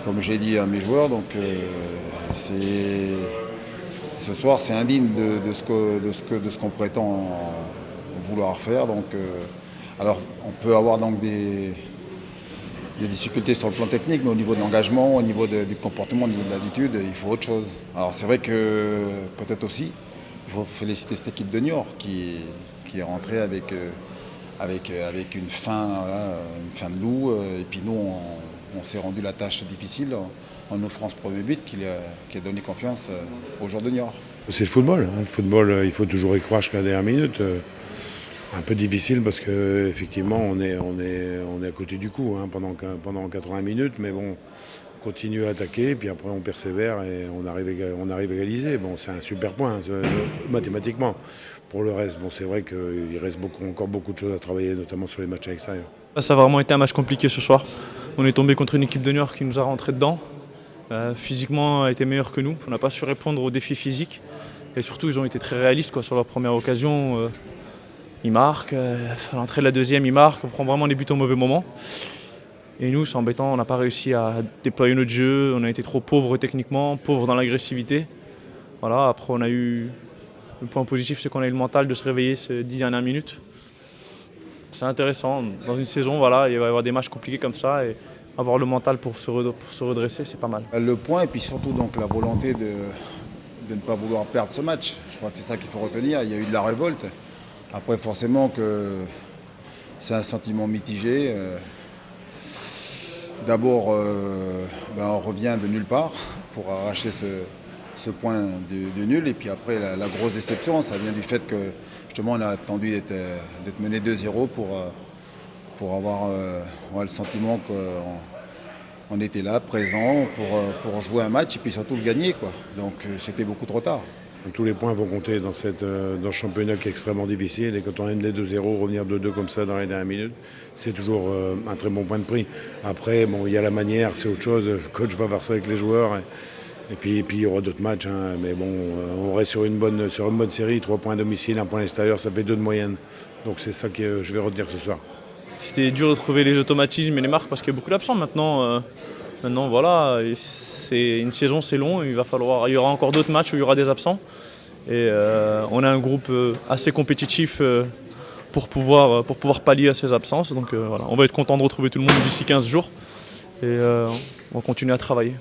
comme j'ai dit à mes joueurs. Donc ce soir, c'est indigne de ce qu'on prétend vouloir faire. Donc, alors, on peut avoir donc des difficultés sur le plan technique, mais au niveau de l'engagement, au niveau du comportement, au niveau de l'attitude, il faut autre chose. Alors c'est vrai que peut-être aussi, il faut féliciter cette équipe de Niort qui est rentrée avec une fin de loup. Et puis nous, on s'est rendu la tâche difficile en offrant ce premier but qui a donné confiance aux joueurs de Niort. C'est le football. Le football, il faut toujours y croire jusqu'à la dernière minute. Un peu difficile parce qu'effectivement, on est à côté du coup pendant 80 minutes. Mais bon, on continue à attaquer, puis après on persévère et on arrive à égaliser. Bon, c'est un super point, mathématiquement. Pour le reste, bon, c'est vrai qu'il reste encore beaucoup de choses à travailler, notamment sur les matchs à l'extérieur. Ça a vraiment été un match compliqué ce soir. On est tombé contre une équipe de Niort qui nous a rentré dedans. Physiquement, a été meilleure que nous. On n'a pas su répondre aux défis physiques. Et surtout, ils ont été très réalistes sur leur première occasion. Ils marquent. À l'entrée de la deuxième, ils marquent. On prend vraiment les buts au mauvais moment. Et nous, c'est embêtant. On n'a pas réussi à déployer notre jeu. On a été trop pauvres techniquement, pauvres dans l'agressivité. Voilà. Après, on a eu le point positif, c'est qu'on a eu le mental de se réveiller ces 10 dernières minutes. C'est intéressant. Dans une saison, voilà, il va y avoir des matchs compliqués comme ça. Et avoir le mental pour se redresser, c'est pas mal. Le point et puis surtout donc la volonté de ne pas vouloir perdre ce match. Je crois que c'est ça qu'il faut retenir. Il y a eu de la révolte. Après forcément que c'est un sentiment mitigé. D'abord, on revient de nulle part pour arracher ce point de nul. Et puis après, la grosse déception, ça vient du fait que justement on a attendu d'être mené 2-0 pour avoir le sentiment qu'on était là, présent, pour jouer un match et puis surtout le gagner, quoi. Donc c'était beaucoup trop tard. Tous les points vont compter dans ce championnat qui est extrêmement difficile. Et quand on aime des 2-0, revenir 2-2 comme ça dans les dernières minutes, c'est toujours un très bon point de prix. Après, bon, il y a la manière, c'est autre chose. Le coach va voir ça avec les joueurs. Et puis il y aura d'autres matchs. Mais bon, on reste sur une bonne série. 3 points à domicile, 1 point à l'extérieur, ça fait 2 de moyenne. Donc c'est ça que je vais retenir ce soir. C'était dur de trouver les automatismes et les marques parce qu'il y a beaucoup d'absents maintenant. Maintenant, voilà, c'est une saison, c'est long. Il y aura encore d'autres matchs où il y aura des absents. Et on a un groupe assez compétitif pour pouvoir pallier à ces absences. Donc voilà, on va être content de retrouver tout le monde d'ici 15 jours. Et on va continuer à travailler.